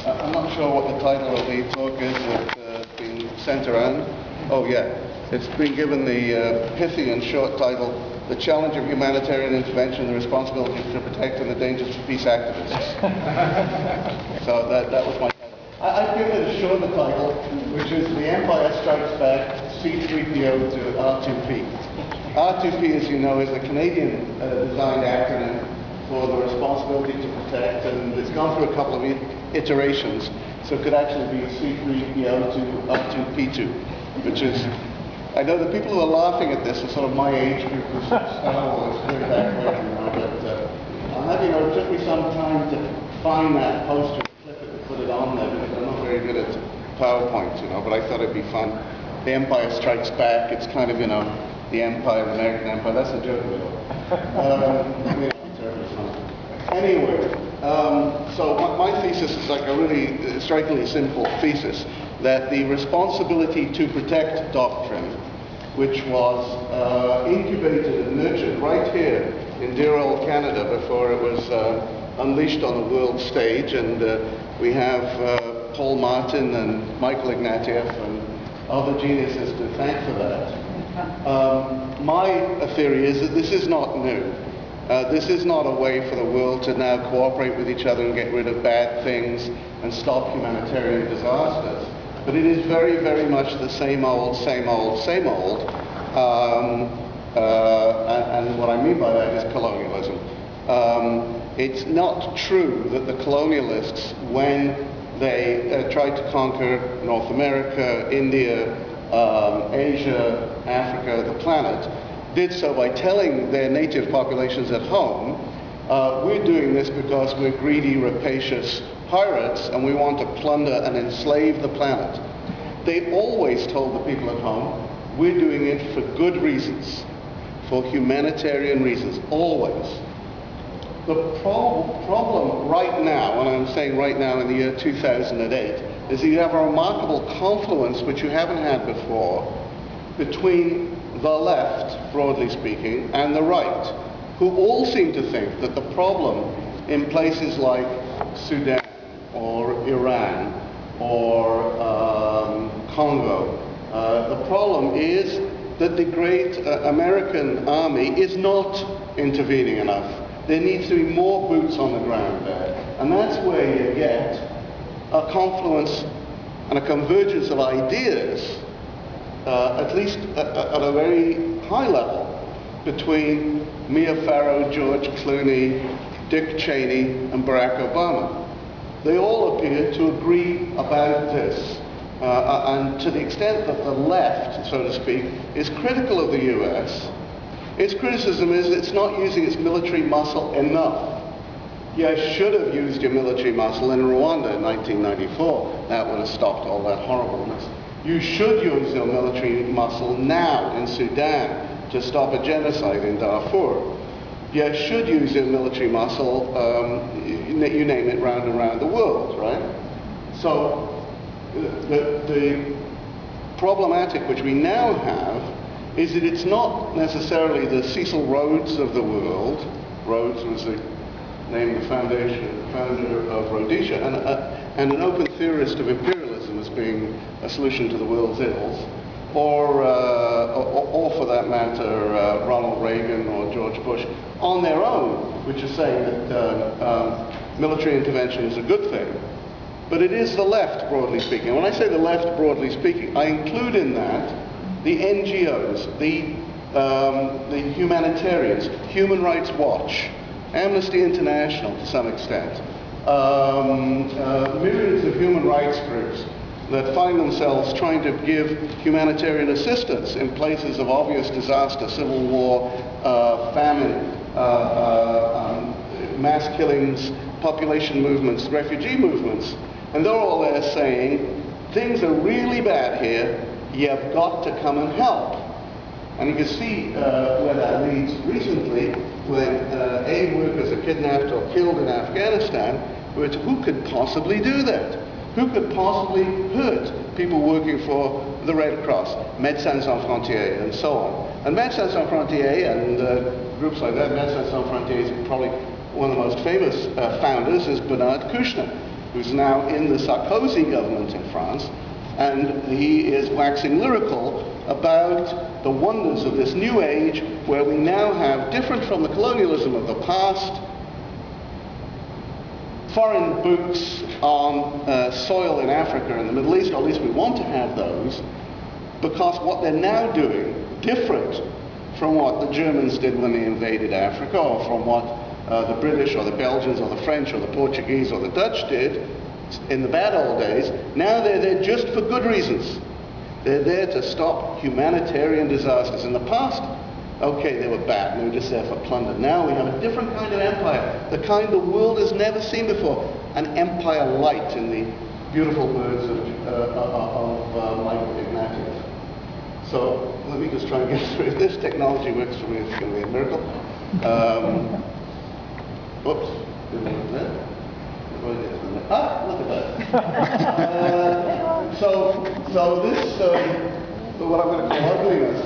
I'm not sure what the title of the talk is that's been sent around. Oh yeah, it's been given the pithy and short title, The Challenge of Humanitarian Intervention, the Responsibility to Protect and the Dangers to Peace Activists. So that was my title. I've given it a shorter title, which is The Empire Strikes Back, C-3PO to R2P. R2P, as you know, is a Canadian designed acronym for the responsibility to protect, and it's gone through a couple of iterations, so it could actually be C3PO to R2P2, which is, I know the people who are laughing at this are sort of my age group of Star Wars, way back when, you know, but I'm having, it took me some time to find that poster, clip it, and put it on there, because I'm not very good at PowerPoint, you know, but I thought it'd be fun. The Empire Strikes Back, it's kind of, you know, the Empire, the American Empire, that's a joke. Anyway, so my thesis is like a really strikingly simple thesis, that the responsibility to protect doctrine, which was incubated and nurtured right here in dear old Canada before it was unleashed on the world stage, and we have Paul Martin and Michael Ignatieff and other geniuses to thank for that. My theory is that this is not new. This is not a way for the world to now cooperate with each other and get rid of bad things and stop humanitarian disasters. But it is very, very much the same old, same old, same old. And what I mean by that is colonialism. It's not true that the colonialists, when they tried to conquer North America, India, Asia, Africa, the planet, did so by telling their native populations at home, we're doing this because we're greedy, rapacious pirates and we want to plunder and enslave the planet. They always told the people at home, we're doing it for good reasons, for humanitarian reasons, always. The problem right now, and I'm saying right now in the year 2008, is that you have a remarkable confluence, which you haven't had before, between the left, broadly speaking, and the right, who all seem to think that the problem in places like Sudan or Iran or Congo, the problem is that the great American army is not intervening enough. There needs to be more boots on the ground there. And that's where you get a confluence and a convergence of ideas, at least at a very high level, between Mia Farrow, George Clooney, Dick Cheney, and Barack Obama. They all appear to agree about this. And to the extent that the left, so to speak, is critical of the US, its criticism is it's not using its military muscle enough. You should have used your military muscle in Rwanda in 1994. That would have stopped all that horribleness. You should use your military muscle now in Sudan to stop a genocide in Darfur. You should use your military muscle, you name it, round and round the world, right? So the problematic which we now have is that it's not necessarily the Cecil Rhodes of the world. Rhodes was the name of the founder of Rhodesia, and an open theorist of imperialism as being a solution to the world's ills, or for that matter, Ronald Reagan or George Bush, on their own, which is saying that military intervention is a good thing. But it is the left, broadly speaking. When I say the left, broadly speaking, I include in that the NGOs, the humanitarians, Human Rights Watch, Amnesty International to some extent, myriads of human rights groups that find themselves trying to give humanitarian assistance in places of obvious disaster, civil war, famine, mass killings, population movements, refugee movements. And they're all there saying, things are really bad here, you've got to come and help. And you can see where that leads recently when aid workers are kidnapped or killed in Afghanistan, who could possibly do that? Who could possibly hurt people working for the Red Cross, Médecins Sans Frontières, and so on? And Médecins Sans Frontières and groups like that, Médecins Sans Frontières is probably one of the most famous founders is Bernard Kouchner. who's now in the Sarkozy government in France, and he is waxing lyrical about the wonders of this new age where we now have, different from the colonialism of the past, foreign boots on soil in Africa and the Middle East, or at least we want to have those, because what they're now doing, different from what the Germans did when they invaded Africa, or from what the British or the Belgians or the French or the Portuguese or the Dutch did in the bad old days, now they're there just for good reasons. They're there to stop humanitarian disasters. In the past, okay, they were bad, and they were just there for plunder. Now we have a different kind of empire, the kind the world has never seen before, an empire light in the beautiful words of Michael Ignatieff. So let me just try and get through. If this technology works for me, it's going to be a miracle. Oops, didn't want that. Ah, look at that. So what I'm going to call ugliness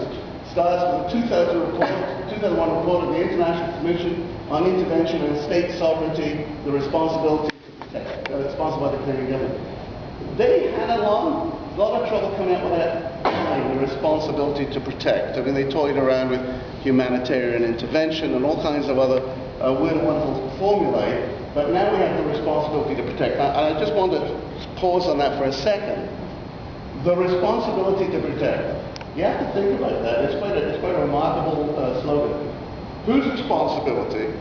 starts with the 2001 report of the International Commission on Intervention and State Sovereignty, the responsibility to protect, sponsored by the Canadian government. They had a lot of trouble coming up with that line, the responsibility to protect. I mean, they toyed around with humanitarian intervention and all kinds of other weird and wonderful formulae, but now we have the responsibility to protect. I just want to pause on that for a second. The responsibility to protect. You have to think about that. It's quite a remarkable slogan. Whose responsibility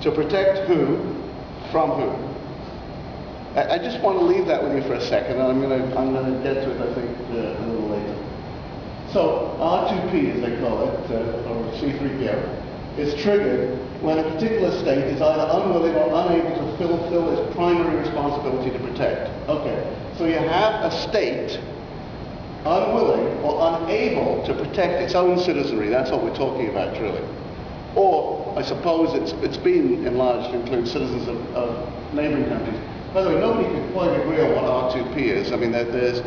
to protect who from who? I just want to leave that with you for a second, and I'm going to get to it, I think, a little later. So R2P, as they call it, or C3PO, is triggered when a particular state is either unwilling or unable to fulfill its primary responsibility to protect. Okay, so you have a state unwilling or unable to protect its own citizenry. That's what we're talking about, really. Or, I suppose it's been enlarged to include citizens of neighboring countries. By the way, nobody can quite agree on what R2P is. I mean, there's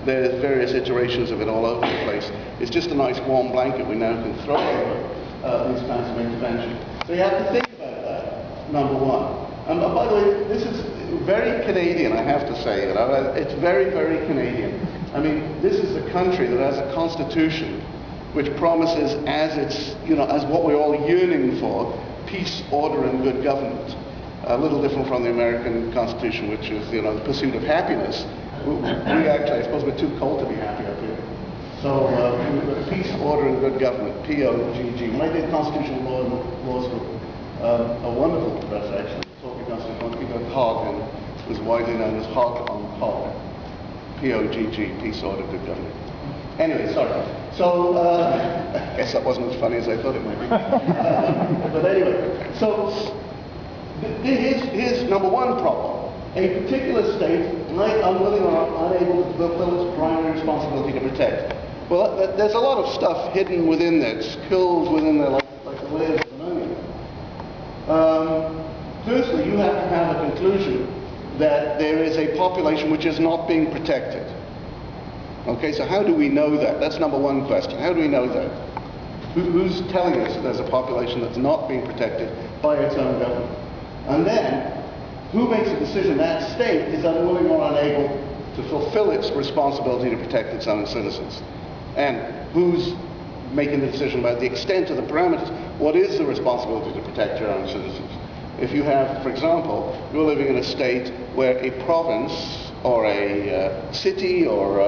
various iterations of it all over the place. It's just a nice warm blanket we now can throw over these kinds of intervention. So you have to think about that, number one. And by the way, this is very Canadian, I have to say. You know? It's very, very Canadian. I mean, this is a country that has a constitution which promises as what we're all yearning for, peace, order, and good government. A little different from the American Constitution, which is, the pursuit of happiness. We actually, I suppose we're too cold to be happy up here. So, peace, order, and good government, P-O-G-G. When I did constitutional law in law school, a wonderful professor actually taught me constitutional law, about HOG, and was widely known as HOG on HOG. P-O-G-G, peace, order, good government. Anyway, sorry. So, I guess that wasn't as funny as I thought it might be. But anyway, so here's number one problem. A particular state might unwilling or unable to fulfill its primary responsibility to protect. Well, there's a lot of stuff hidden within there, skills within there, like the layers of an onion. Firstly, you have to have a conclusion that there is a population which is not being protected. Okay, so how do we know that? That's number one question. How do we know that? Who's telling us that there's a population that's not being protected by its own government? And then, who makes a decision that state is unwilling or unable to fulfill its responsibility to protect its own citizens? And who's making the decision about the extent of the parameters? What is the responsibility to protect your own citizens? If you have, for example, you're living in a state where a province or a city or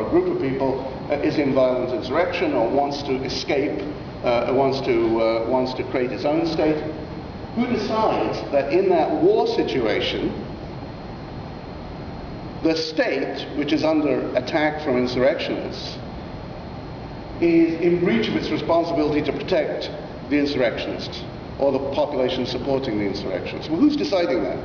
a group of people is in violent insurrection or wants to escape, wants to create its own state, who decides that in that war situation, the state, which is under attack from insurrectionists, is in breach of its responsibility to protect the insurrectionists or the population supporting the insurrectionists? Well, who's deciding that?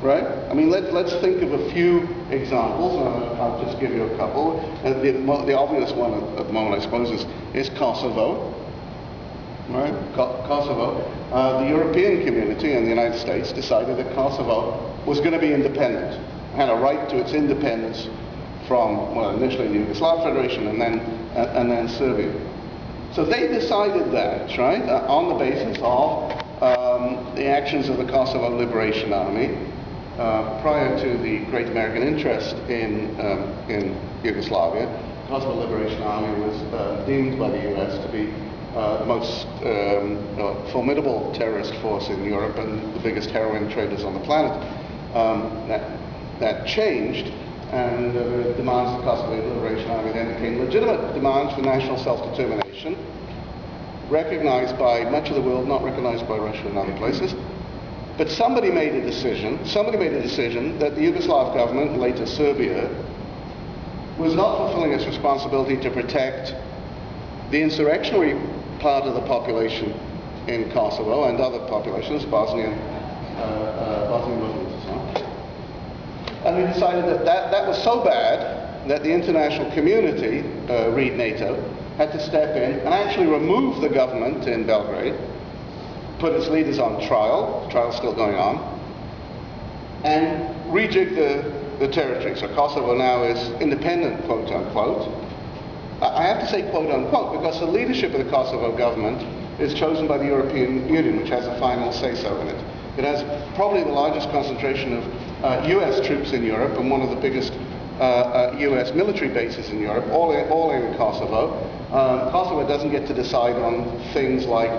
Right? I mean, let's think of a few examples. I'll just give you a couple. The obvious one at the moment, I suppose, is Kosovo. Right? Kosovo. The European community and the United States decided that Kosovo was going to be independent, had a right to its independence from, well, initially the Yugoslav Federation and then Serbia. So they decided that, right, on the basis of the actions of the Kosovo Liberation Army, prior to the Great American Interest in Yugoslavia, Kosovo Liberation Army was deemed by the US to be the most formidable terrorist force in Europe and the biggest heroin traders on the planet. That changed, and the demands of the Kosovo Liberation Army then became legitimate demands for national self-determination, recognized by much of the world, not recognized by Russia and other places. But somebody made a decision that the Yugoslav government, later Serbia, was not fulfilling its responsibility to protect the insurrectionary part of the population in Kosovo and other populations, Bosnian Muslims and so on. And we decided that was so bad that the international community, read NATO, had to step in and actually remove the government in Belgrade, put its leaders on trial, the trial's still going on, and rejig the territory. So Kosovo now is independent, quote unquote. I have to say quote unquote because the leadership of the Kosovo government is chosen by the European Union, which has a final say-so in it. It has probably the largest concentration of US troops in Europe and one of the biggest US military bases in Europe, all in Kosovo. Kosovo doesn't get to decide on things like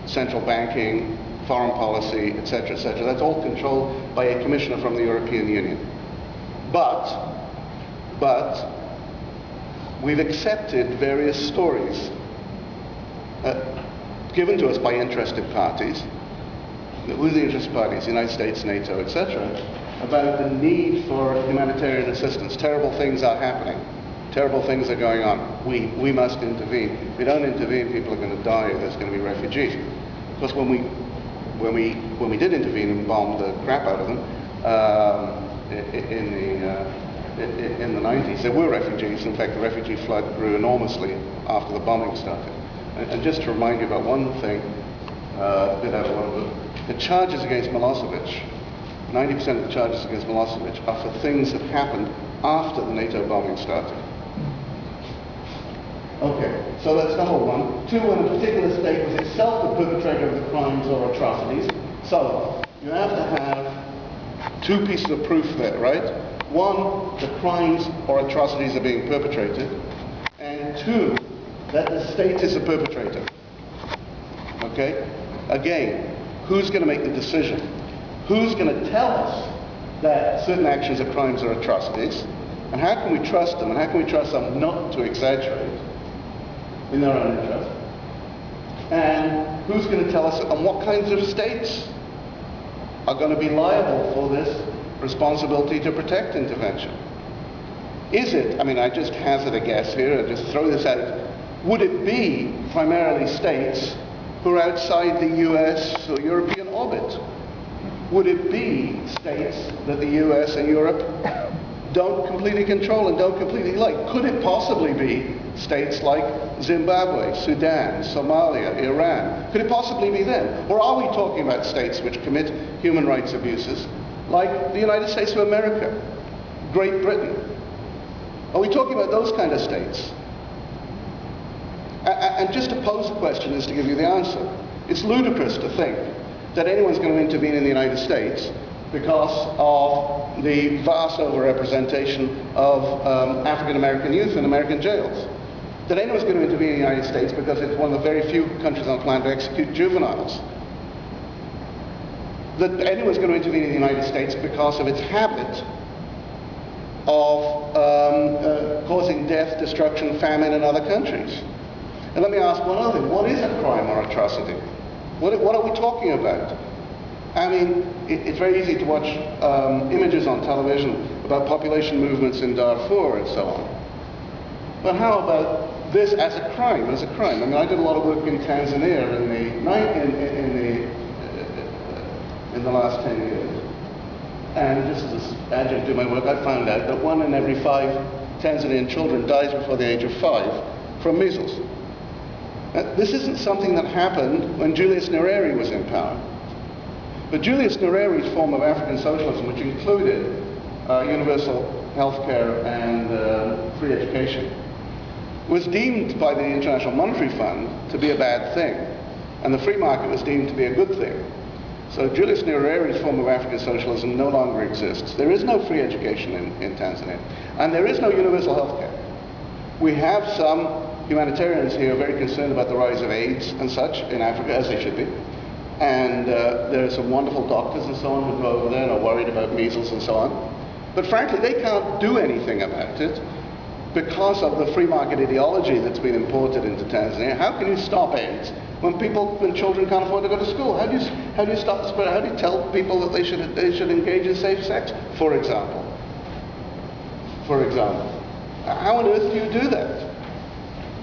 central banking, foreign policy, etc., etc. That's all controlled by a commissioner from the European Union. But we've accepted various stories given to us by interested parties. Who are the interested parties? The United States, NATO, etc., about the need for humanitarian assistance. Terrible things are happening. Terrible things are going on. We must intervene. If we don't intervene, people are going to die. There's going to be refugees. Of course, when we did intervene and bombed the crap out of them in the 90s, there were refugees. In fact, the refugee flood grew enormously after the bombing started. And just to remind you about one thing, a bit out of one of the charges against Milosevic, 90% of the charges against Milosevic are for things that happened after the NATO bombing started. Okay, so that's number one. Two, when a particular state was itself the perpetrator of the crimes or atrocities. So, you have to have two pieces of proof there, right? One, the crimes or atrocities are being perpetrated. And two, that the state is a perpetrator. Okay? Again, who's going to make the decision? Who's going to tell us that certain actions are crimes or atrocities? And how can we trust them? And how can we trust them not to exaggerate in their own interest? And who's going to tell us on what kinds of states are going to be liable for this responsibility to protect intervention? Is it, I mean, I just hazard a guess here, and just throw this out, would it be primarily states who are outside the US or European orbit? Would it be states that the US and Europe don't completely control and don't completely like? Could it possibly be states like Zimbabwe, Sudan, Somalia, Iran? Could it possibly be them? Or are we talking about states which commit human rights abuses like the United States of America, Great Britain? Are we talking about those kind of states? And just to pose the question is to give you the answer. It's ludicrous to think that anyone's going to intervene in the United States because of the vast overrepresentation of African American youth in American jails. That anyone's going to intervene in the United States because it's one of the very few countries on the planet to execute juveniles. That anyone's going to intervene in the United States because of its habit of causing death, destruction, famine in other countries. And let me ask one other thing. What is a crime or atrocity? What are we talking about? I mean, it's very easy to watch images on television about population movements in Darfur and so on. But how about this as a crime? As a crime? I mean, I did a lot of work in Tanzania in the last 10 years. And just as an adjunct to my work, I found out that 1 in every 5 Tanzanian children dies before the age of 5 from measles. This isn't something that happened when Julius Nyerere was in power. But Julius Nyerere's form of African socialism, which included universal health care and free education, was deemed by the International Monetary Fund to be a bad thing. And the free market was deemed to be a good thing. So Julius Nyerere's form of African socialism no longer exists. There is no free education in Tanzania, and there is no universal health care. We have some humanitarians here very concerned about the rise of AIDS and such in Africa, as they should be. And there are some wonderful doctors and so on who go over there and are worried about measles and so on. But frankly, they can't do anything about it because of the free market ideology that's been imported into Tanzania. How can you stop AIDS when children can't afford to go to school? How do you stop the spread? How do you tell people that they should engage in safe sex, for example? How on earth do you do that?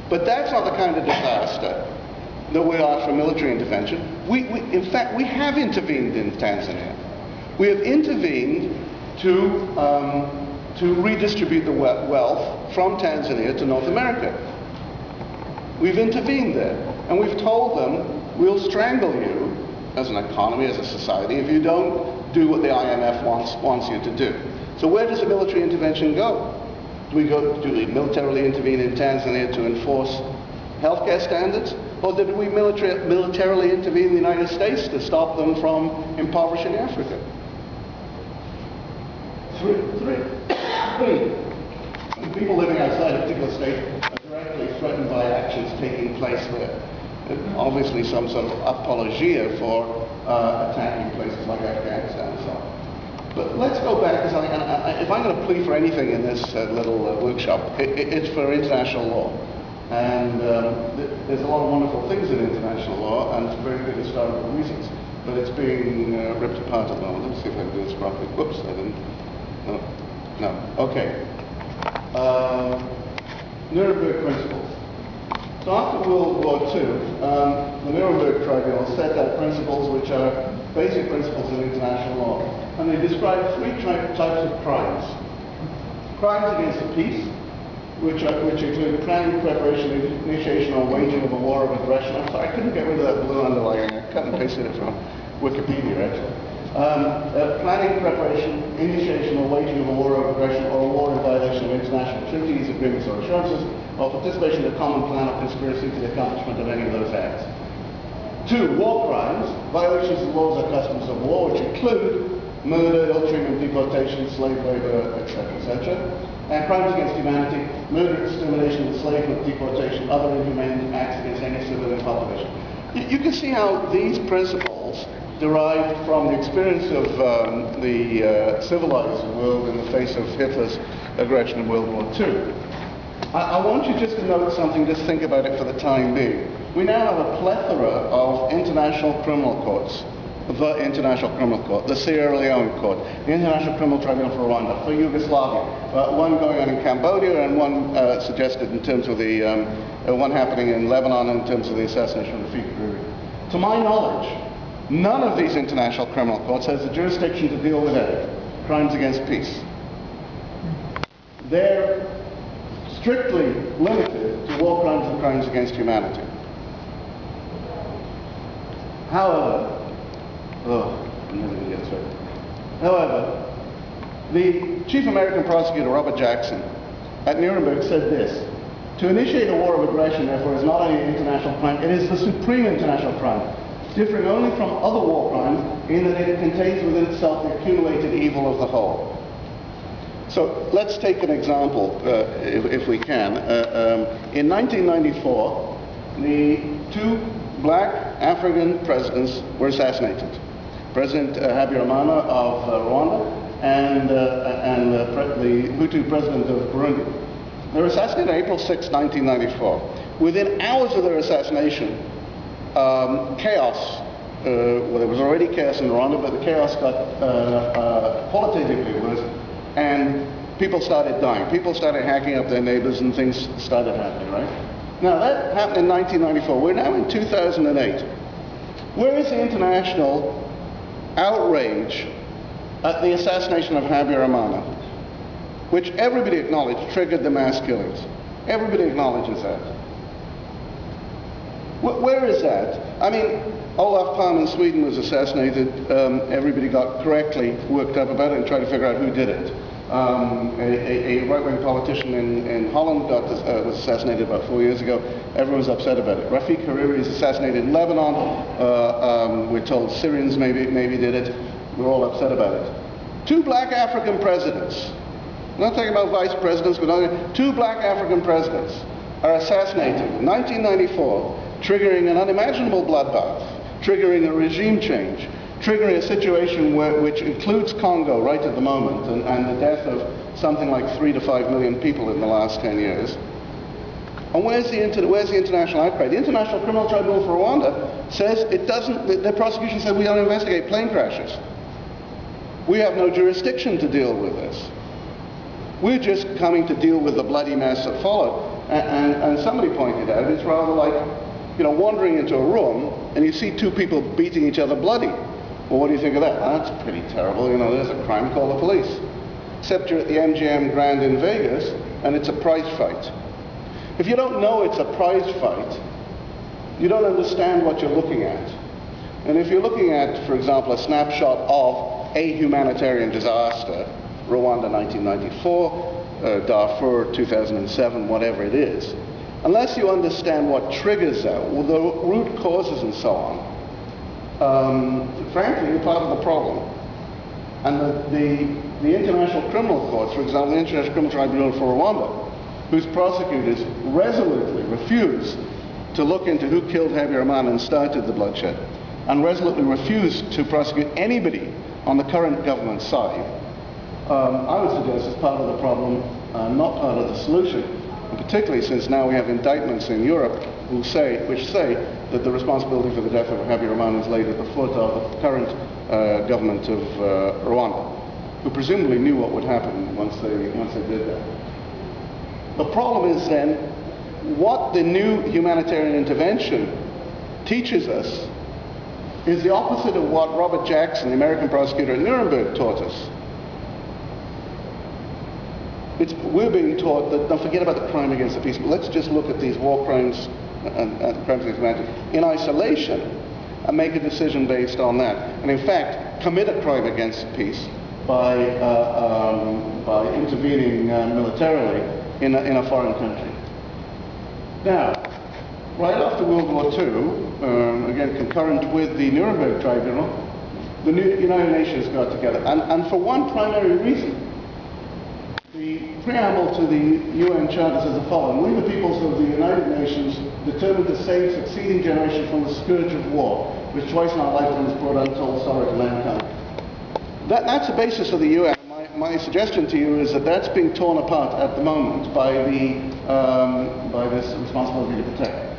But that's not the kind of disaster that we ask for military intervention. In fact, we have intervened in Tanzania. We have intervened to redistribute the wealth from Tanzania to North America. We've intervened there, and we've told them, we'll strangle you as an economy, as a society, if you don't do what the IMF wants you to do. So where does the military intervention go? Do we militarily intervene in Tanzania to enforce healthcare standards? Or did we militarily intervene in the United States to stop them from impoverishing Africa? Three. People living outside a particular state are directly threatened by actions taking place there. Obviously some sort of apologia for attacking places like Afghanistan and so on. But let's go back to something, and if I'm going to plea for anything in this little workshop, it's for international law. And there's a lot of wonderful things in international law, and for very good historical reasons. But it's being ripped apart at the moment. Let's see if I can do this properly. Whoops, I didn't. No. Okay. Nuremberg Principles. So after World War II, the Nuremberg Tribunal set out principles which are basic principles of international law. And they describe three types of crimes. Crimes against the peace, which include planning, preparation, initiation, or waging of a war of aggression. I'm sorry, I couldn't get rid of that blue underlining. I cut and pasted it from Wikipedia, actually. Planning, preparation, initiation, or waging of a war of aggression, or a war in violation of international treaties, agreements, or assurances, or participation in a common plan or conspiracy to the accomplishment of any of those acts. 2. War crimes, violations of laws or customs of war, which include murder, ill treatment, deportation, slave labor, etc., etc. And crimes against humanity, murder, extermination, enslavement, deportation, other inhumane acts against any civilian population. You can see how these principles derived from the experience of the civilized world in the face of Hitler's aggression in World War II. I want you just to note something, just think about it for the time being. We now have a plethora of international criminal courts. The International Criminal Court, the Sierra Leone Court, the International Criminal Tribunal for Rwanda, for Yugoslavia, one going on in Cambodia and one suggested in terms of the one happening in Lebanon in terms of the assassination of the Rafik. To my knowledge, none of these international criminal courts has the jurisdiction to deal with any crimes against peace. They're strictly limited to war crimes and crimes against humanity. However, I'm never going to get through. However, the chief American prosecutor, Robert Jackson, at Nuremberg said this: to initiate a war of aggression, therefore, is not only an international crime, it is the supreme international crime, differing only from other war crimes in that it contains within itself the accumulated evil of the whole. So let's take an example, if we can. In 1994, the two black African presidents were assassinated. President Habyarimana of Rwanda and the Hutu president of Burundi. They were assassinated on April 6, 1994. Within hours of their assassination, chaos, well, there was already chaos in Rwanda, but the chaos got qualitatively worse, and people started dying. People started hacking up their neighbors and things started happening, right? Now, that happened in 1994. We're now in 2008. Where is the international outrage at the assassination of Habyarimana, which everybody acknowledged triggered the mass killings? Everybody acknowledges that. Where is that? I mean, Olof Palme in Sweden was assassinated. Everybody got correctly worked up about it and tried to figure out who did it. A right-wing politician in Holland was assassinated about 4 years ago. Everyone was upset about it. Rafik Hariri is assassinated in Lebanon. We're told Syrians maybe did it. We're all upset about it. 2 black African presidents, I'm not talking about vice presidents, but 2 black African presidents are assassinated in 1994, triggering an unimaginable bloodbath, triggering a regime change, triggering a situation which includes Congo right at the moment, and the death of something like 3 to 5 million people in the last 10 years. And where's the international outcry? The International Criminal Tribunal for Rwanda says it doesn't, the prosecution said we don't investigate plane crashes. We have no jurisdiction to deal with this. We're just coming to deal with the bloody mess that followed. And somebody pointed out, it's rather like, you know, wandering into a room and you see 2 people beating each other bloody. Well, what do you think of that? Well, that's pretty terrible. You know, there's a crime, call the police. Except you're at the MGM Grand in Vegas and it's a prize fight. If you don't know it's a prize fight, you don't understand what you're looking at. And if you're looking at, for example, a snapshot of a humanitarian disaster, Rwanda 1994, Darfur 2007, whatever it is, unless you understand what triggers that, the root causes and so on, frankly, you're part of the problem. And the International Criminal Court, for example, the International Criminal Tribunal for Rwanda, whose prosecutors resolutely refuse to look into who killed Habyarimana and started the bloodshed, and resolutely refuse to prosecute anybody on the current government side, I would suggest is part of the problem, not part of the solution. And particularly since now we have indictments in Europe which say that the responsibility for the death of Habyarimana is laid at the foot of the current government of Rwanda, who presumably knew what would happen once they did that. The problem is then, what the new humanitarian intervention teaches us is the opposite of what Robert Jackson, the American prosecutor at Nuremberg, taught us. We're being taught that, don't forget about the crime against the peace, but let's just look at these war crimes and crimes against humanity in isolation and make a decision based on that. And in fact, commit a crime against peace by intervening militarily in a foreign country. Now, right after World War II, again concurrent with the Nuremberg Tribunal, the United Nations got together, and for one primary reason. The preamble to the UN Charter says the following: "We, the peoples of the United Nations, determined to save succeeding generations from the scourge of war, which twice in our lifetimes brought untold sorrow to mankind." That's the basis of the UN. My suggestion to you is that that's being torn apart at the moment by this responsibility to protect.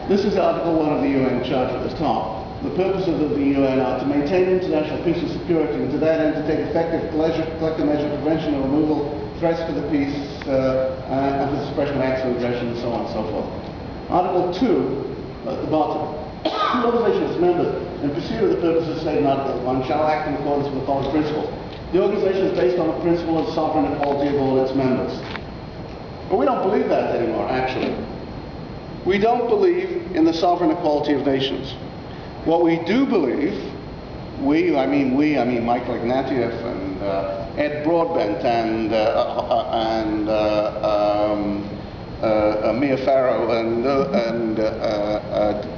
This is Article 1 of the UN Charter at the top. The purposes of the UN are to maintain international peace and security, and to that end to take effective collective measure prevention and removal, threats to the peace, and for the suppression of acts of aggression, and so on and so forth. Article 2, at the bottom. The organization is members, in pursuit of the purposes stated in Article 1, shall act in accordance with the following principles. The organization is based on the principle of sovereign equality of all its members. But we don't believe that anymore, actually. We don't believe in the sovereign equality of nations. What we do believe, I mean Michael Ignatieff and Ed Broadbent and Mia Farrow and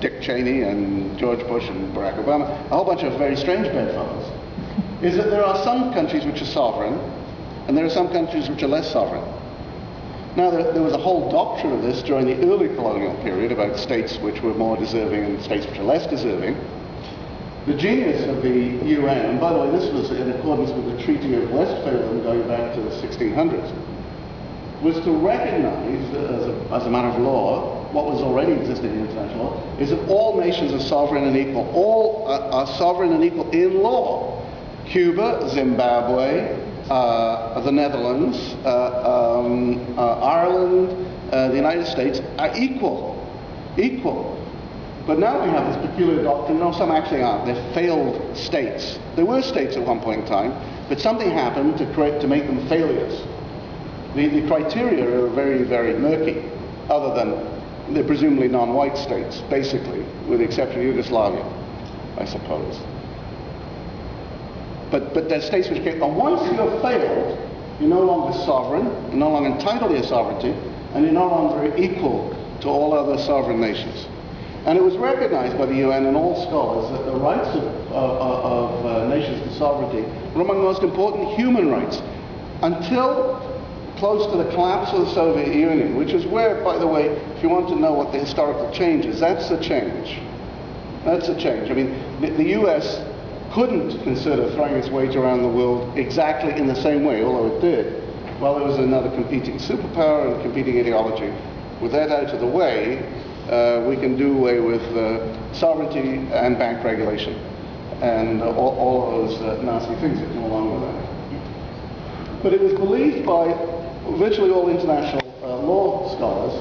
Dick Cheney and George Bush and Barack Obama, a whole bunch of very strange bedfellows, is that there are some countries which are sovereign and there are some countries which are less sovereign. Now, there was a whole doctrine of this during the early colonial period about states which were more deserving and states which are less deserving. The genius of the UN, and by the way, this was in accordance with the Treaty of Westphalen going back to the 1600s, was to recognize as a matter of law, what was already existing in international law, is that all nations are sovereign and equal. All are sovereign and equal in law. Cuba, Zimbabwe, the Netherlands, Ireland, the United States are equal. But now we have this peculiar doctrine. No, some actually aren't. They're failed states. They were states at one point in time, but something happened to make them failures. The criteria are very, very murky, other than they're presumably non-white states, basically, with the exception of Yugoslavia, I suppose. But they're states which came, and once you have failed, you're no longer sovereign, you're no longer entitled to your sovereignty, and you're no longer equal to all other sovereign nations. And it was recognized by the UN and all scholars that the rights of nations to sovereignty were among the most important human rights until close to the collapse of the Soviet Union, which is where, by the way, if you want to know what the historical change is, that's the change. That's the change. I mean, the US couldn't consider throwing its weight around the world exactly in the same way, although it did. Well, there was another competing superpower and competing ideology. With that out of the way, we can do away with sovereignty and bank regulation and all of those nasty things that come along with that. But it was believed by virtually all international law scholars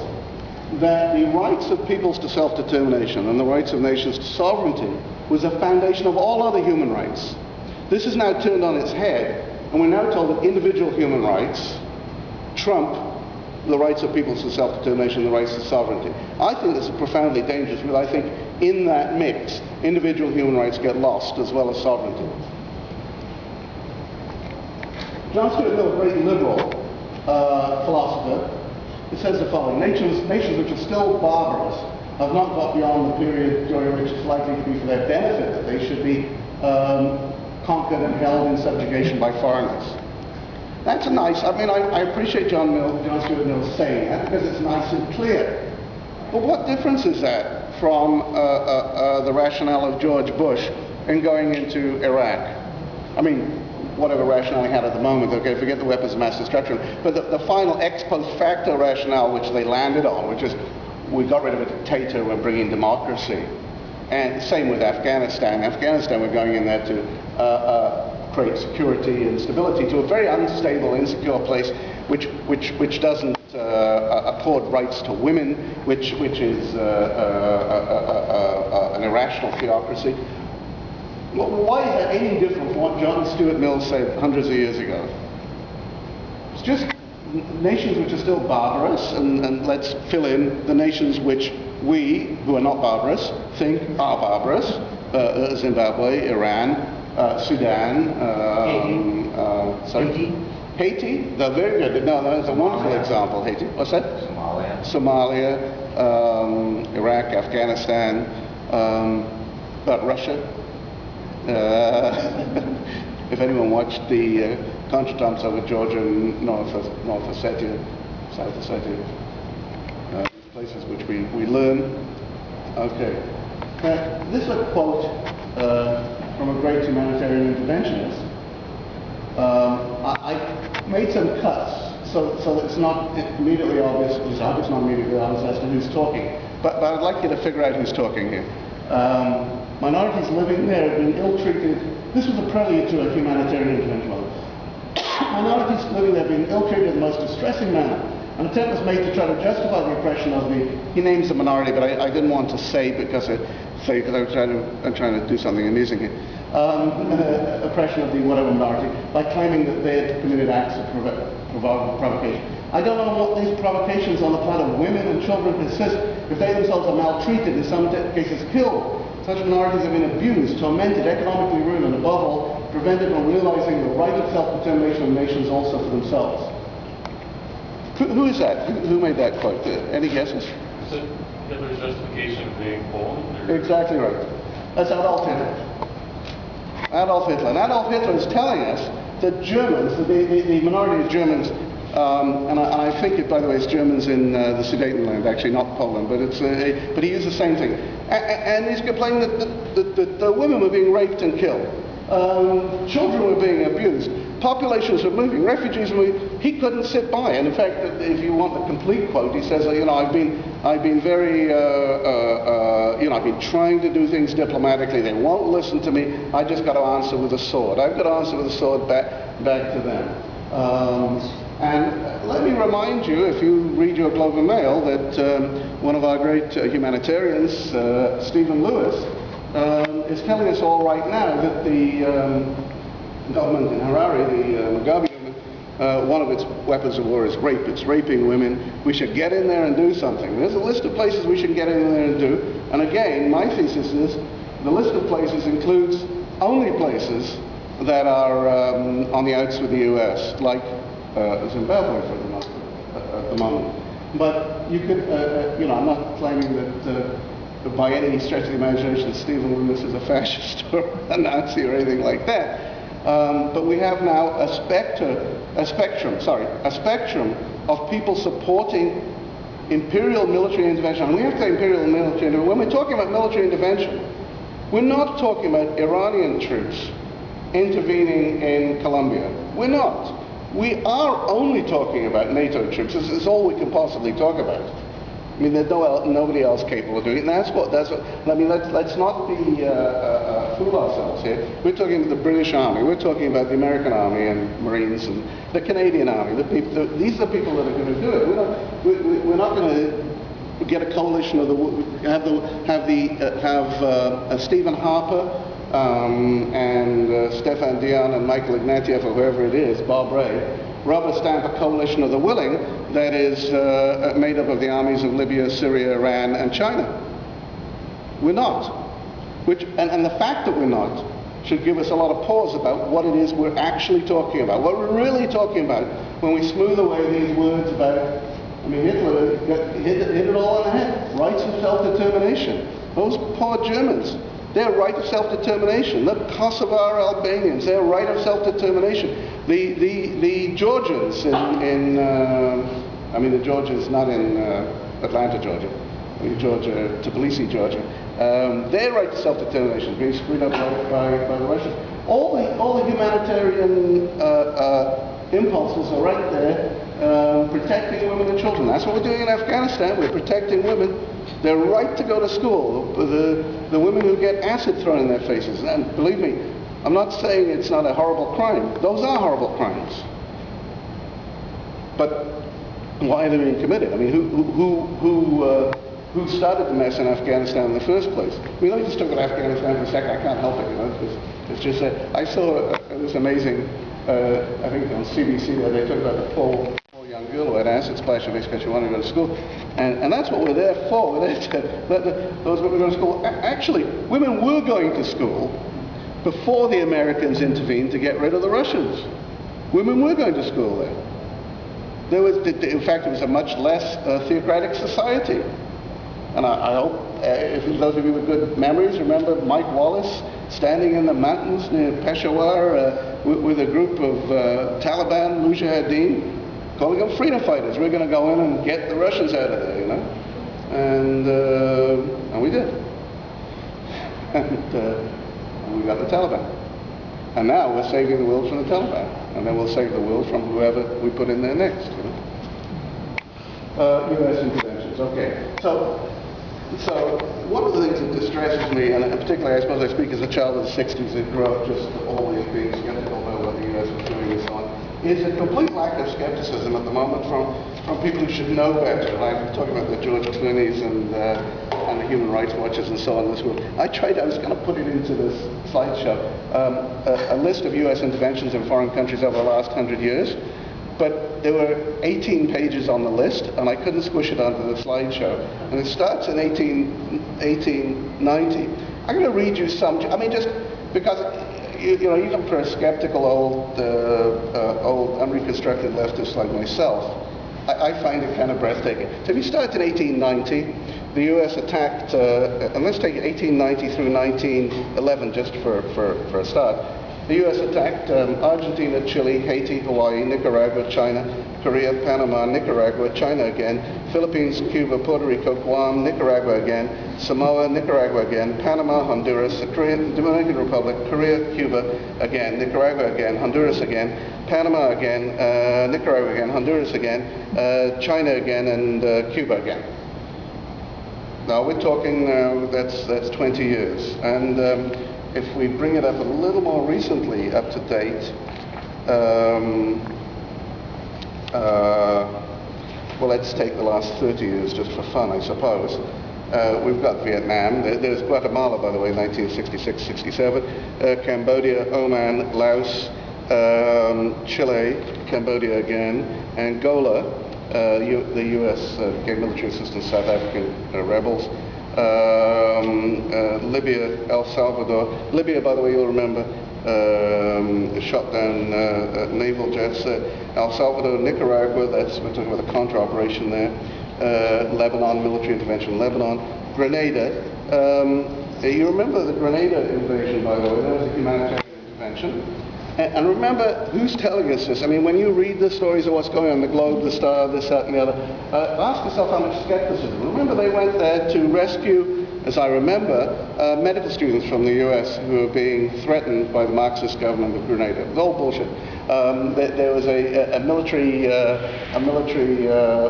that the rights of peoples to self-determination and the rights of nations to sovereignty was the foundation of all other human rights. This is now turned on its head, and we're now told that individual human rights trump the rights of peoples to self-determination, the rights to sovereignty. I think this is profoundly dangerous, because I think in that mix, individual human rights get lost as well as sovereignty. John Stuart Mill, a great liberal philosopher, it says the following: nations which are still barbarous have not got beyond the period during which it's likely to be for their benefit that they should be conquered and held in subjugation by foreigners. That's a nice, I mean, I appreciate John Stuart Mill saying that, because it's nice and clear. But what difference is that from the rationale of George Bush in going into Iraq? I mean, whatever rationale he had at the moment, okay, forget the weapons of mass destruction, but the final ex post facto rationale which they landed on, which is we got rid of a dictator, we're bringing democracy. And same with Afghanistan. Afghanistan, we're going in there to create security and stability to a very unstable, insecure place, which doesn't accord rights to women, which is an irrational theocracy. Why is that any different from what John Stuart Mill said hundreds of years ago? It's just nations which are still barbarous, and let's fill in the nations which we, who are not barbarous, think are barbarous: Zimbabwe, Iran, Sudan, Haiti. They're very good. No, that's a wonderful example. Haiti. What's that? Somalia, Iraq, Afghanistan, Russia. If anyone watched the contretemps over Georgia and North Ossetia, South Ossetia, places which we learn. Okay. This is a quote from a great humanitarian interventionist. I made some cuts so that it's not immediately obvious. It's not immediately obvious as to who's talking. But I'd like you to figure out who's talking here. Minorities living there have been ill-treated. This was a prelude to a humanitarian intervention. Minorities living there have been ill-treated in the most distressing manner. An attempt was made to try to justify the oppression of the, he names the minority, but I didn't want to say because I'm trying to do something amusing here. Oppression of the whatever minority by claiming that they had committed acts of provocation. I don't know what these provocations on the part of women and children consist if they themselves are maltreated, in some cases killed. Such minorities have been abused, tormented, economically ruined, and above all, prevented from realizing the right of self-determination of nations also for themselves. Who is that? Who made that quote? Any guesses? Is it Hitler's justification of being Poland? Exactly right. That's Adolf Hitler. Adolf Hitler. And Adolf Hitler is telling us that Germans, the minority of Germans, and I think it, by the way, it's Germans in the Sudetenland, actually not Poland, but but he used the same thing. And he's complaining that the women were being raped and killed, children were being abused, populations were moving, refugees were moving. He couldn't sit by. And in fact, if you want the complete quote, he says, I've been very, I've been trying to do things diplomatically. They won't listen to me. I just got to answer with a sword. I've got to answer with a sword back to them. And let me remind you, if you read your Globe and Mail, that one of our great humanitarians, Stephen Lewis, is telling us all right now that the government in Harare, the Mugabe government, one of its weapons of war is rape. It's raping women. We should get in there and do something. There's a list of places we should get in there and do. And again, my thesis is the list of places includes only places that are on the outs with the US, like Zimbabwe for the moment. But you could, I'm not claiming that by any stretch of the imagination Stephen Lewis is a fascist or a Nazi or anything like that. But we have now a spectrum of people supporting imperial military intervention. And we have to say imperial military intervention. When we're talking about military intervention, we're not talking about Iranian troops intervening in Colombia. We're not. We are only talking about NATO troops. This is all we can possibly talk about. I mean, there's nobody else capable of doing it. And that's what, I mean, let's not be, fool ourselves here. We're talking about the British Army. We're talking about the American Army and Marines and the Canadian Army. These are the people that are going to do it. We're not going to get a coalition of Stephen Harper and Stefan Dion and Michael Ignatieff or whoever it is, Bob Ray, rubber stamp a coalition of the willing that is made up of the armies of Libya, Syria, Iran, and China. We're not. And the fact that we're not should give us a lot of pause about what it is we're actually talking about. What we're really talking about when we smooth away these words about, I mean, Hitler hit it all on the head. Rights of self-determination. Those poor Germans, their right of self-determination. The Kosovar Albanians, their right of self-determination. The Georgians I mean the Georgians not in Atlanta, Georgia, I mean Georgia, Tbilisi, Georgia. Their right to self-determination is being screwed up by the Russians. All the humanitarian impulses are right there, protecting women and children. That's what we're doing in Afghanistan. We're protecting women. Their right to go to school. The women who get acid thrown in their faces. And believe me, I'm not saying it's not a horrible crime. Those are horrible crimes. But why are they being committed? I mean, who started the mess in Afghanistan in the first place? I mean, let me just talk about Afghanistan for a second. I can't help it, you know. It's just that I saw this amazing, I think on CBC, where they talked about the poor young girl who had acid splash her face because she wanted to go to school. And that's what we're there for. We're there to let those women go to school. Actually, women were going to school before the Americans intervened to get rid of the Russians. Women were going to school there. In fact, it was a much less theocratic society. And I hope, if those of you with good memories, remember Mike Wallace standing in the mountains near Peshawar with a group of Taliban mujahideen, calling them freedom fighters. We're going to go in and get the Russians out of there, you know. And we did. And we got the Taliban. And now we're saving the world from the Taliban. And then we'll save the world from whoever we put in there next, you know. U.S. interventions, okay. So one of the things that distresses me, and particularly I suppose I speak as a child of the 60s that grew up just always being skeptical about what the U.S. was doing and so on, is a complete lack of skepticism at the moment from people who should know better. Like I'm talking about the George Clooney's and the Human Rights Watchers and so on in this world. I was going to put it into this slideshow, a list of U.S. interventions in foreign countries over the last 100 years. But there were 18 pages on the list, and I couldn't squish it onto the slideshow. And it starts in 1890. I'm going to read you some, I mean, just because, you know, even for a skeptical old unreconstructed leftist like myself, I find it kind of breathtaking. So if you start in 1890, the U.S. attacked, and let's take 1890 through 1911 just for a start. The U.S. attacked Argentina, Chile, Haiti, Hawaii, Nicaragua, China, Korea, Panama, Nicaragua, China again, Philippines, Cuba, Puerto Rico, Guam, Nicaragua again, Samoa, Nicaragua again, Panama, Honduras, the Dominican Republic, Korea, Cuba again, Nicaragua again, Honduras again, Panama again, Nicaragua again, Honduras again, China again, and Cuba again. Now we're talking, that's 20 years. And if we bring it up a little more recently, up to date, well, let's take the last 30 years just for fun, I suppose. We've got Vietnam. There's Guatemala, by the way, 1966-67. Cambodia, Oman, Laos, Chile, Cambodia again, Angola, the U.S. gave military assistance to South African rebels. Libya, El Salvador. Libya, by the way, you'll remember, shot down naval jets. El Salvador, Nicaragua, we're talking about the Contra operation there. Lebanon, military intervention in Lebanon. Grenada. You remember the Grenada invasion, by the way? That was a humanitarian intervention. And remember, who's telling us this? I mean, when you read the stories of what's going on, the Globe, the Star, this, that, and the other, ask yourself how much skepticism. Remember, they went there to rescue, as I remember, medical students from the US who were being threatened by the Marxist government of Grenada. It was all bullshit. There was a military,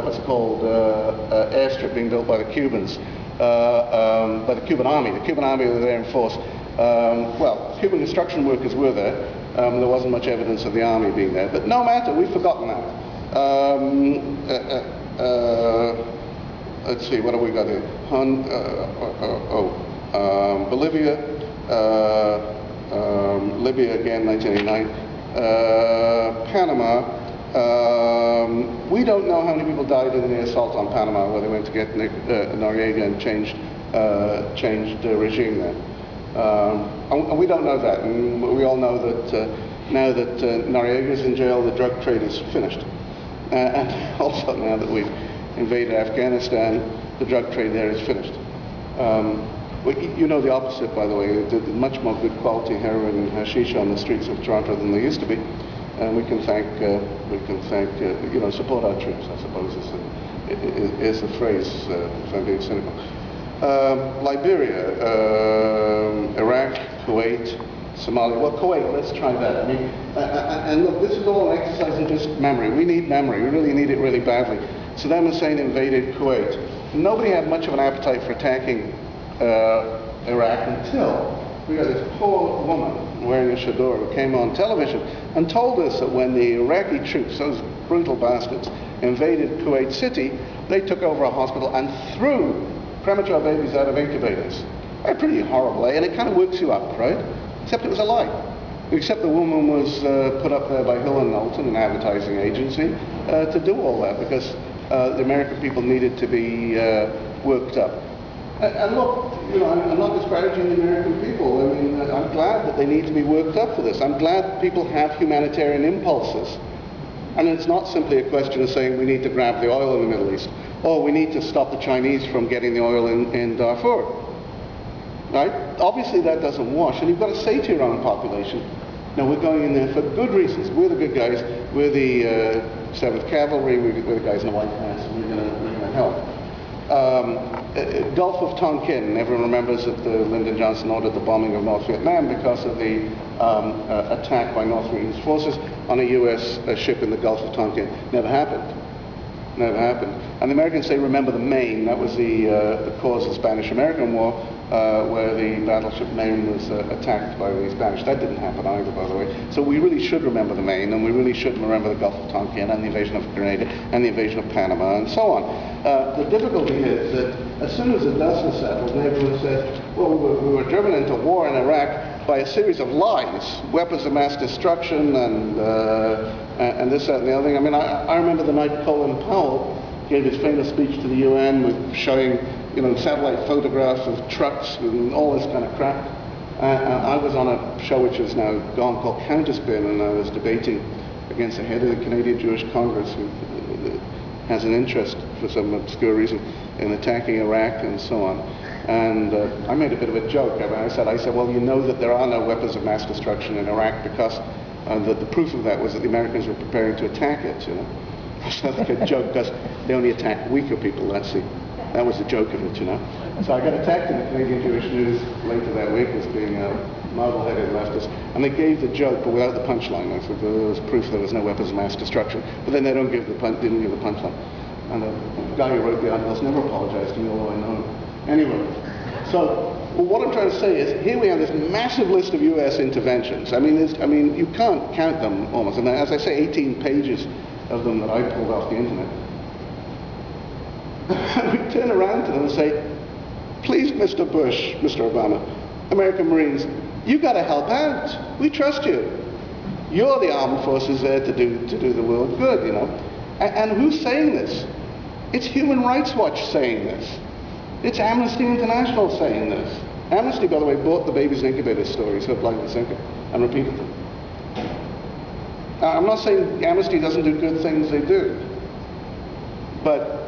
what's it called, airstrip being built by the Cubans, by the Cuban Army. The Cuban Army were there in force. Well, Cuban construction workers were there. There wasn't much evidence of the army being there. But no matter, we've forgotten that. Let's see, what have we got here? Bolivia, Libya again, 1989, Panama. We don't know how many people died in the assault on Panama, where they went to get Noriega and changed the regime there. And we don't know that, and we all know that now that Noriega is in jail, the drug trade is finished. And also now that we've invaded Afghanistan, the drug trade there is finished. You know the opposite, by the way. There's much more good quality heroin and hashish on the streets of Toronto than there used to be. And we can thank, support our troops, I suppose, is the phrase, if I'm being cynical. Liberia, Iraq, Kuwait, Somalia. Well, Kuwait, let's try that. I mean, and look, this is all an exercise in just memory. We need memory. We really need it really badly. Saddam Hussein invaded Kuwait. Nobody had much of an appetite for attacking Iraq until we got this poor woman wearing a chador who came on television and told us that when the Iraqi troops, those brutal bastards, invaded Kuwait City, they took over a hospital and threw premature babies out of incubators. Pretty horrible, eh? And it kind of works you up, right? Except it was a lie. Except the woman was put up there by Hill and Knowlton, an advertising agency, to do all that because the American people needed to be worked up. And look, I'm not disparaging the American people. I mean, I'm glad that they need to be worked up for this. I'm glad that people have humanitarian impulses. And it's not simply a question of saying we need to grab the oil in the Middle East, or we need to stop the Chinese from getting the oil in Darfur. Right? Obviously that doesn't wash, and you've got to say to your own population, no, we're going in there for good reasons. We're the good guys. We're the 7th Cavalry. We're the guys in the white hats, and we're going to help. Gulf of Tonkin. Everyone remembers that Lyndon Johnson ordered the bombing of North Vietnam because of the attack by North Vietnamese forces on a U.S. ship in the Gulf of Tonkin. Never happened. Never happened. And the Americans say, remember the Maine. That was the cause of the Spanish-American War, where the battleship Maine was attacked by the Spanish. That didn't happen either, by the way. So we really should remember the Maine, and we really should remember the Gulf of Tonkin, and the invasion of Grenada, and the invasion of Panama, and so on. The difficulty is that as soon as the dust was settled, everyone says, well, we were driven into war in Iraq by a series of lies, weapons of mass destruction, and this, that, and the other thing. I mean, I remember the night Colin Powell gave his famous speech to the UN with showing, satellite photographs of trucks and all this kind of crap. I was on a show which is now gone called Counterspin, and I was debating against the head of the Canadian Jewish Congress, who has an interest for some obscure reason in attacking Iraq and so on. And I made a bit of a joke. I said, well, you know that there are no weapons of mass destruction in Iraq because the proof of that was that the Americans were preparing to attack it. So like a joke because they only attack weaker people. That was the joke of it, So I got attacked in the Canadian Jewish News later that week as being a marble-headed leftist, and they gave the joke but without the punchline. I said there was proof there was no weapons of mass destruction, but then they didn't give the punchline. And the guy who wrote the articles never apologized to me, although I know him. Anyway, so what I'm trying to say is, here we have this massive list of U.S. interventions. I mean, you can't count them almost. And as I say, 18 pages of them that I pulled off the internet. We turn around to them and say, please, Mr. Bush, Mr. Obama, American Marines, you got to help out. We trust you. You're the armed forces there to do the world good, And who's saying this? It's Human Rights Watch saying this. It's Amnesty International saying this. Amnesty, by the way, bought the babies in incubators story, so blind and sinker. and repeated them. Now, I'm not saying Amnesty doesn't do good things, they do. But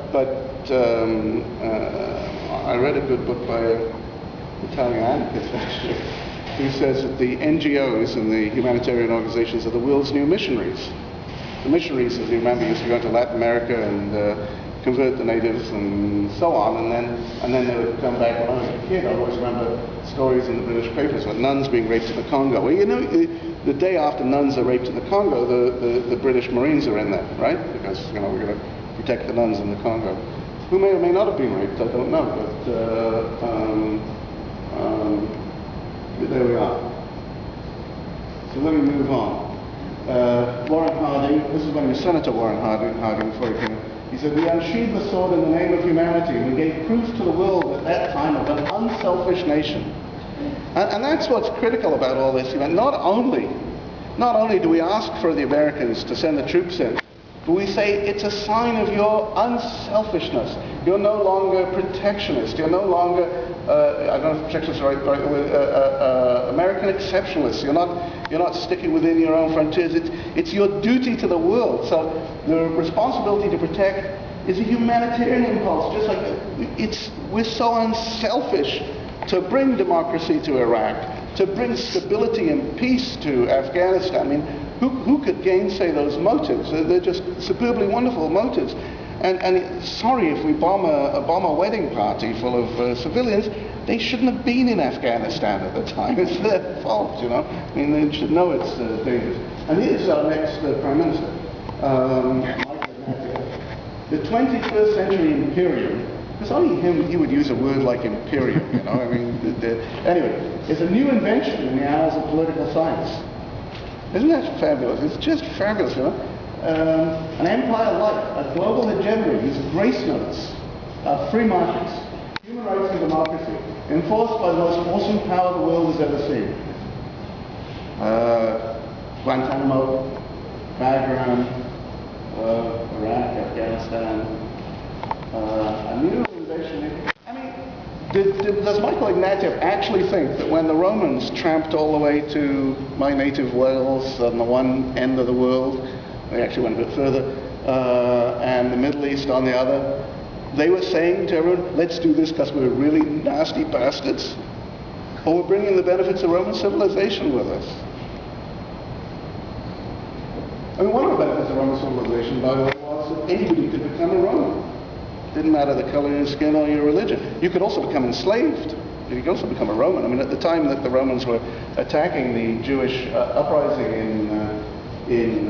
I read a good book by an Italian anarchist, actually, who says that the NGOs and the humanitarian organizations are the world's new missionaries. The missionaries, as you remember, used to go to Latin America and convert the natives and so on, and then they would come back. When I was a kid, I always remember stories in the British papers about nuns being raped in the Congo. Well, you know, the day after nuns are raped in the Congo, the British Marines are in there, right? Because, you know, we're going to protect the nuns in the Congo, who may or may not have been raped, I don't know, but there we are. So let me move on. Warren Harding, this is when he was Senator Warren Harding before he came. He said, "We unsheathed the sword in the name of humanity, and we gave proof to the world at that time of an unselfish nation." And that's what's critical about all this. Not only do we ask for the Americans to send the troops in, but we say it's a sign of your unselfishness. You're no longer protectionist. You're no longer, I don't know if protectionist is the right word, American exceptionalist. You're not sticking within your own frontiers. It's your duty to the world. So the responsibility to protect is a humanitarian impulse. Just like we're so unselfish to bring democracy to Iraq, to bring stability and peace to Afghanistan. I mean, who could gainsay those motives? They're just superbly wonderful motives. And sorry if we bomb a wedding party full of civilians. They shouldn't have been in Afghanistan at the time. It's their fault, you know. I mean, they should know it's dangerous. And here's our next Prime Minister, the 21st century imperium. Because only he would use a word like imperium, you know. I mean, anyway, it's a new invention in the annals of political science. Isn't that fabulous? It's just fabulous, you know. An empire light, a global hegemony, use grace notes, free markets, human rights and democracy, enforced by the most awesome power the world has ever seen. Guantanamo, Bagram, Iraq, Afghanistan, a new organization. I mean, does Michael Ignatieff actually think that when the Romans tramped all the way to my native Wales on the one end of the world, they actually went a bit further, and the Middle East on the other, they were saying to everyone, let's do this because we're really nasty bastards? Or we're bringing the benefits of Roman civilization with us? I mean, one of the benefits of Roman civilization, by the way, was that anybody could become a Roman. Didn't matter the color of your skin or your religion. You could also become enslaved. You could also become a Roman. I mean, at the time that the Romans were attacking the Jewish uprising in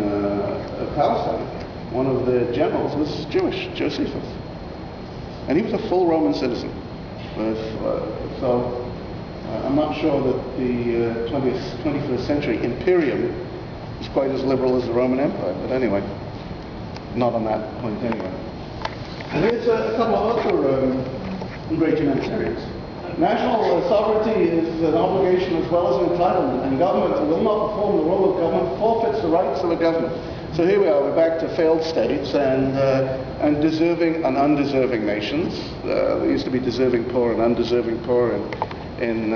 Palestine, one of the generals was Jewish, Josephus. And he was a full Roman citizen. So I'm not sure that the 21st century imperium is quite as liberal as the Roman Empire. But anyway, not on that point anyway. And here's a couple of other great humanitarians. National sovereignty is an obligation as well as an entitlement, and government that will not perform the role of government forfeits the rights of a government. So here we are, we're back to failed states and deserving and undeserving nations. There used to be deserving poor and undeserving poor in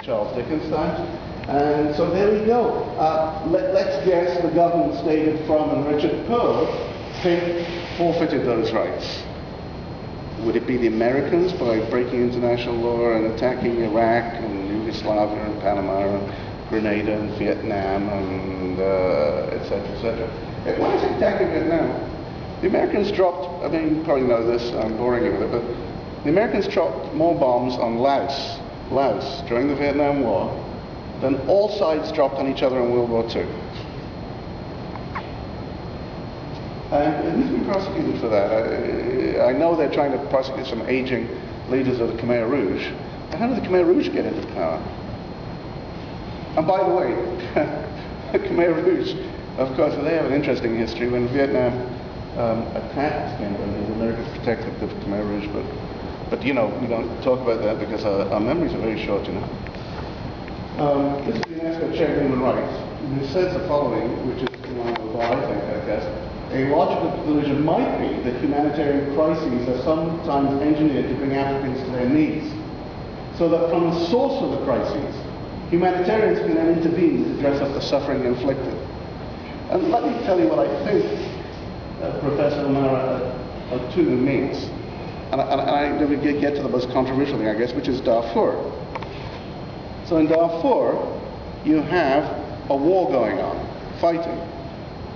Charles Dickens' times. And so there we go. Let's guess the government stated from and Richard Pearl forfeited those rights. Would it be the Americans by breaking international law and attacking Iraq and Yugoslavia and Panama and Grenada and Vietnam and etc., etc.? When I say attacking Vietnam, the Americans dropped, I mean, you probably know this, I'm boring you with it, but the Americans dropped more bombs on Laos during the Vietnam War than all sides dropped on each other in World War II. And he's been prosecuted for that. I know they're trying to prosecute some aging leaders of the Khmer Rouge. But how did the Khmer Rouge get into power? And by the way, the Khmer Rouge, of course, they have an interesting history. When Vietnam attacked Cambodia, the Americans protected the Khmer Rouge, but you know, we don't talk about that because our memories are very short, you know. This is the UNESCO Chair of Human Rights, who says the following, which is in line with what I think, I guess. A logical conclusion might be that humanitarian crises are sometimes engineered to bring Africans to their knees, so that from the source of the crises, humanitarians can then intervene to dress up the suffering inflicted. And let me tell you what I think Professor Omara Otunu means. And I get to the most controversial thing, I guess, which is Darfur. So in Darfur, you have a war going on, fighting.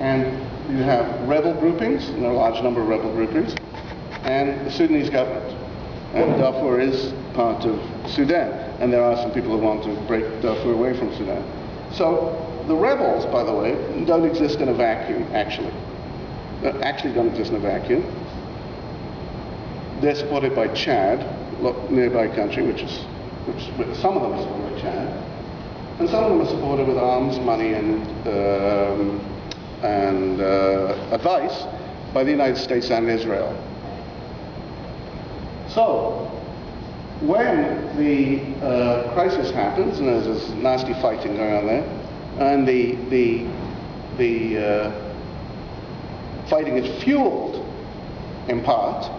And you have rebel groupings, and there are a large number of rebel groupings, and the Sudanese government. And Darfur is part of Sudan, and there are some people who want to break Darfur away from Sudan. So the rebels, by the way, don't exist in a vacuum, actually. Actually don't exist in a vacuum. They're supported by Chad, a nearby country, which some of them are supported by Chad, and some of them are supported with arms, money, and advice by the United States and Israel. So, when the crisis happens, and there's this nasty fighting going on there, and the fighting is fueled, in part,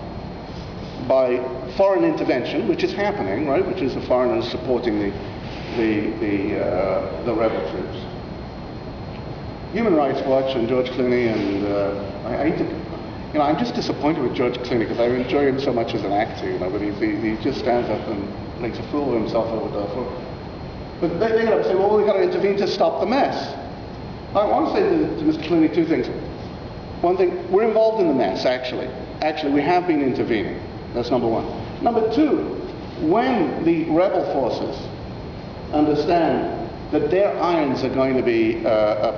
by foreign intervention, which is happening, right? Which is the foreigners supporting the rebel troops. Human Rights Watch and George Clooney, and I hate to, I'm just disappointed with George Clooney because I enjoy him so much as an actor, but he just stands up and makes a fool of himself over Darfur. But they get up and say, well, we've got to intervene to stop the mess. I want to say to Mr. Clooney two things. One thing, we're involved in the mess, actually. Actually, we have been intervening. That's number one. Number two, when the rebel forces understand that their irons are going to be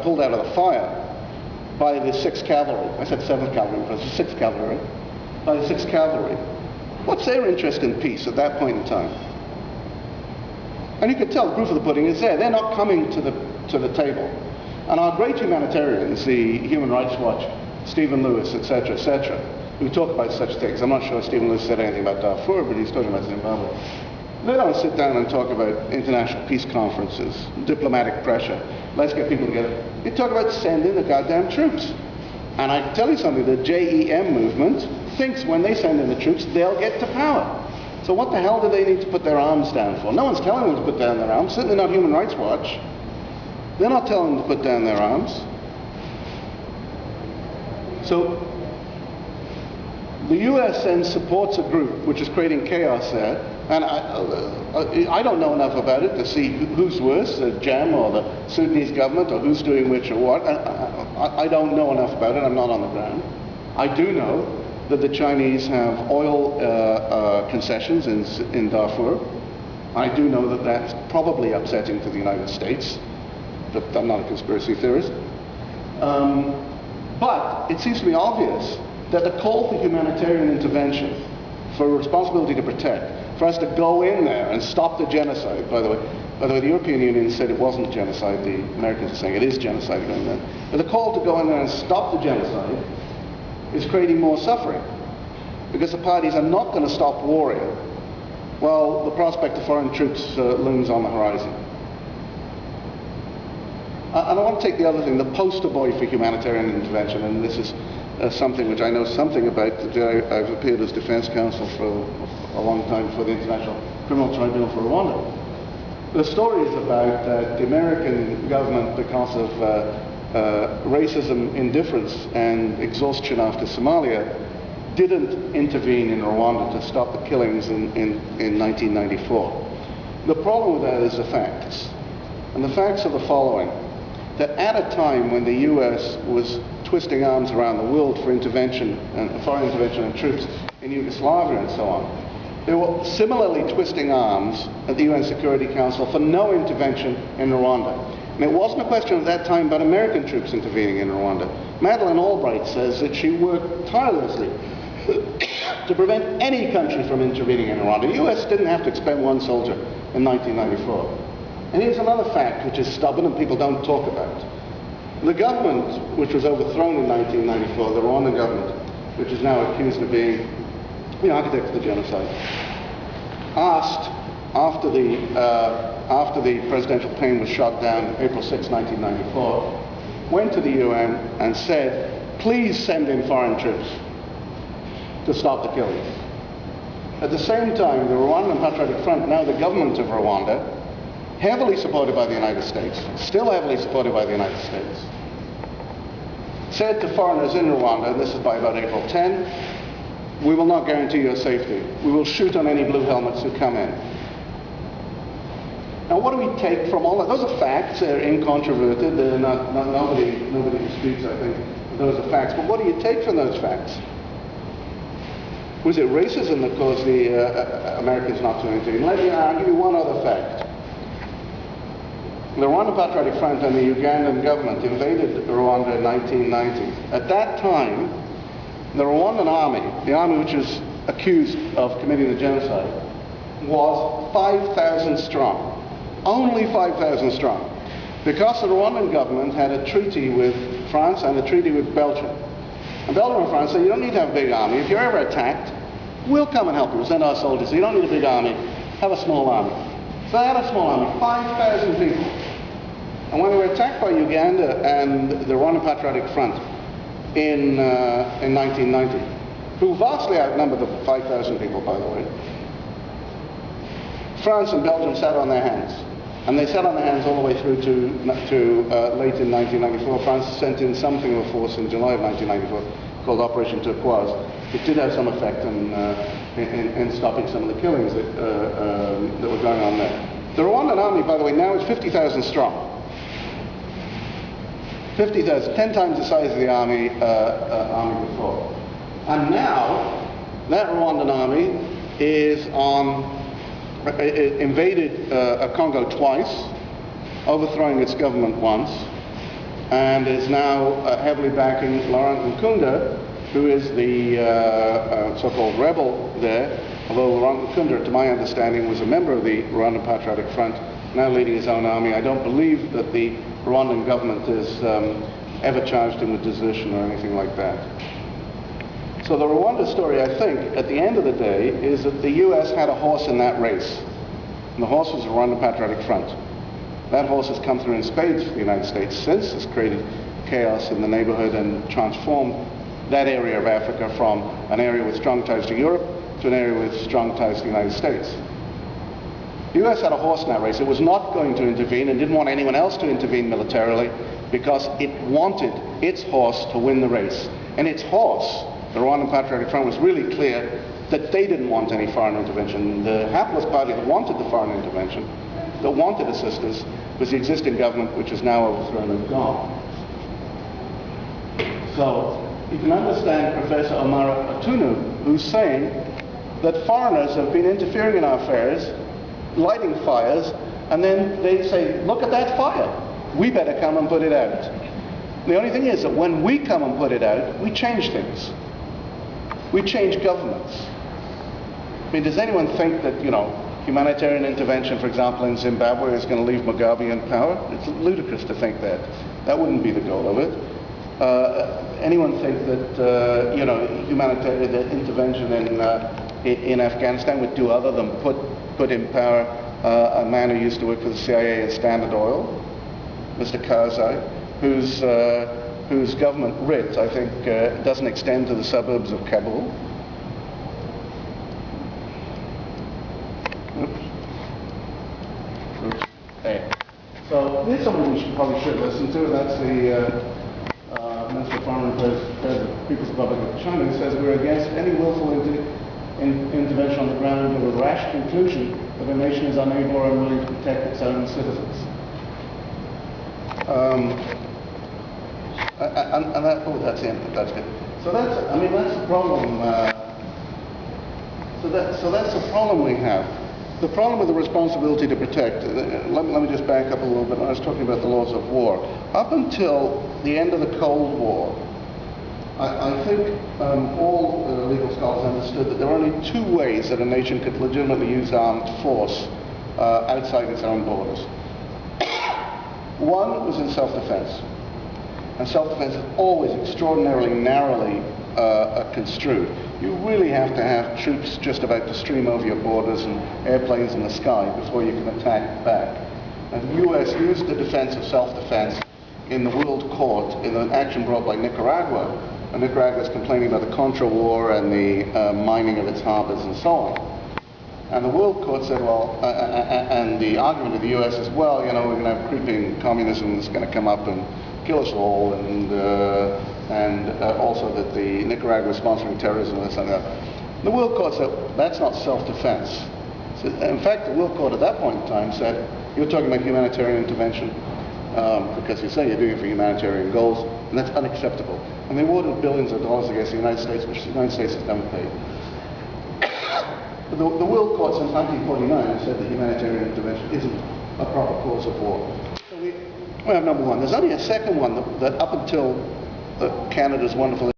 pulled out of the fire by the 6th Cavalry, I said 7th Cavalry, but it's the 6th Cavalry, by the 6th Cavalry, what's their interest in peace at that point in time? And you can tell the proof of the pudding is there. They're not coming to the table. And our great humanitarians, the Human Rights Watch, Stephen Lewis, etc., who talk about such things. I'm not sure Stephen Lewis said anything about Darfur, but he's talking about Zimbabwe. They don't sit down and talk about international peace conferences, diplomatic pressure. Let's get people together. They talk about sending the goddamn troops. And I can tell you something, the JEM movement thinks when they send in the troops, they'll get to power. So what the hell do they need to put their arms down for? No one's telling them to put down their arms, certainly not Human Rights Watch. They're not telling them to put down their arms. So the US then supports a group which is creating chaos there, and I don't know enough about it to see who's worse, the JEM or the Sudanese government, or who's doing which or what. I don't know enough about it, I'm not on the ground. I do know that the Chinese have oil concessions in Darfur. I do know that that's probably upsetting to the United States, but I'm not a conspiracy theorist. But it seems to me obvious that the call for humanitarian intervention, for responsibility to protect, for us to go in there and stop the genocide, by the way, the European Union said it wasn't genocide, the Americans are saying it is genocide going there. But the call to go in there and stop the genocide is creating more suffering, because the parties are not going to stop warring while the prospect of foreign troops looms on the horizon. And I want to take the other thing, the poster boy for humanitarian intervention, and this is something which I know something about. I've appeared as defense counsel for a long time for the International Criminal Tribunal for Rwanda. The story is about the American government, because of racism, indifference, and exhaustion after Somalia, didn't intervene in Rwanda to stop the killings in 1994. The problem with that is the facts. And the facts are the following. That at a time when the US was twisting arms around the world for intervention, and foreign intervention and troops in Yugoslavia and so on, they were similarly twisting arms at the UN Security Council for no intervention in Rwanda. And it wasn't a question at that time about American troops intervening in Rwanda. Madeleine Albright says that she worked tirelessly to prevent any country from intervening in Rwanda. The US didn't have to expend one soldier in 1994. And here's another fact which is stubborn and people don't talk about. The government, which was overthrown in 1994, the Rwandan government, which is now accused of being the architect of the genocide, asked, after the presidential plane was shot down April 6, 1994, went to the UN and said, please send in foreign troops to stop the killings. At the same time, the Rwandan Patriotic Front, now the government of Rwanda, heavily supported by the United States, still heavily supported by the United States, said to foreigners in Rwanda, and this is by about April 10, we will not guarantee your safety. We will shoot on any blue helmets who come in. Now, what do we take from all that? Those are facts. They're incontroverted. They're nobody disputes, I think, those are facts. But what do you take from those facts? Was it racism that caused the Americans not to intervene? I'll give you one other fact. The Rwandan Patriotic Front and the Ugandan government invaded Rwanda in 1990. At that time, the Rwandan army, the army which was accused of committing the genocide, was 5,000 strong. Only 5,000 strong. Because the Rwandan government had a treaty with France and a treaty with Belgium. And Belgium and France said, you don't need to have a big army. If you're ever attacked, we'll come and help you. We'll send our soldiers. So you don't need a big army. Have a small army. So they had a small army, 5,000 people. And when they were attacked by Uganda and the Rwandan Patriotic Front in 1990, who vastly outnumbered the 5,000 people, by the way, France and Belgium sat on their hands. And they sat on their hands all the way through to late in 1994. France sent in something of a force in July of 1994 called Operation Turquoise. It did have some effect in stopping some of the killings that were going on there. The Rwandan army, by the way, now is 50,000 strong. 50,000, 10 times the size of the army before. And now, that Rwandan army is invaded Congo twice, overthrowing its government once, and is now heavily backing Laurent Nkunda, who is the so-called rebel there, although Laurent Nkunda, to my understanding, was a member of the Rwandan Patriotic Front, now leading his own army. I don't believe that the Rwandan government has ever charged him with desertion or anything like that. So the Rwanda story, I think, at the end of the day, is that the US had a horse in that race. And the horse was the Rwandan Patriotic Front. That horse has come through in spades for the United States since. It's created chaos in the neighborhood and transformed that area of Africa from an area with strong ties to Europe to an area with strong ties to the United States. The US had a horse in that race. It was not going to intervene and didn't want anyone else to intervene militarily because it wanted its horse to win the race. And its horse, the Rwandan Patriotic Front, was really clear that they didn't want any foreign intervention. The hapless party that wanted the foreign intervention, that wanted assistance, was the existing government, which is now overthrown and gone. So you can understand Professor Omar Atunu, who's saying that foreigners have been interfering in our affairs, lighting fires, and then they say, look at that fire. We better come and put it out. The only thing is that when we come and put it out, we change things. We change governments. I mean, does anyone think that, humanitarian intervention, for example, in Zimbabwe is going to leave Mugabe in power? It's ludicrous to think that. That wouldn't be the goal of it. Anyone think that, humanitarian intervention in Afghanistan would do other than put in power a man who used to work for the CIA and Standard Oil, Mr. Karzai, whose government writ, I think, doesn't extend to the suburbs of Kabul. Oops. Hey. So here's someone we probably should listen to. That's the Minister of Foreign Affairs of the People's Republic of China, who says we're against any willful intervention on the ground of a rash conclusion that a nation is unable or unwilling to protect its own citizens. That's the end. That's good. So that's the problem. So that's the problem we have. The problem with the responsibility to protect. Let me just back up a little bit. I was talking about the laws of war. Up until the end of the Cold War, I think all legal scholars understood that there were only two ways that a nation could legitimately use armed force outside its own borders. One was in self-defense. And self-defense is always extraordinarily narrowly construed. You really have to have troops just about to stream over your borders and airplanes in the sky before you can attack back. And the US used the defense of self-defense in the World Court in an action brought by Nicaragua. And Nicaragua is complaining about the Contra War and the mining of its harbors and so on. And the World Court said, well, and the argument of the US is, well, you know, we're going to have creeping communism that's going to come up and kill us all, and also that the Nicaragua is sponsoring terrorism and something like that. The World Court said, that's not self-defense. So, in fact, the World Court at that point in time said, you're talking about humanitarian intervention, because you say you're doing it for humanitarian goals, and that's unacceptable. And they awarded billions of dollars against the United States, which the United States has never paid. The World Court since 1949 has said that humanitarian intervention isn't a proper cause of war. So we have number one. There's only a second one that up until Canada's wonderful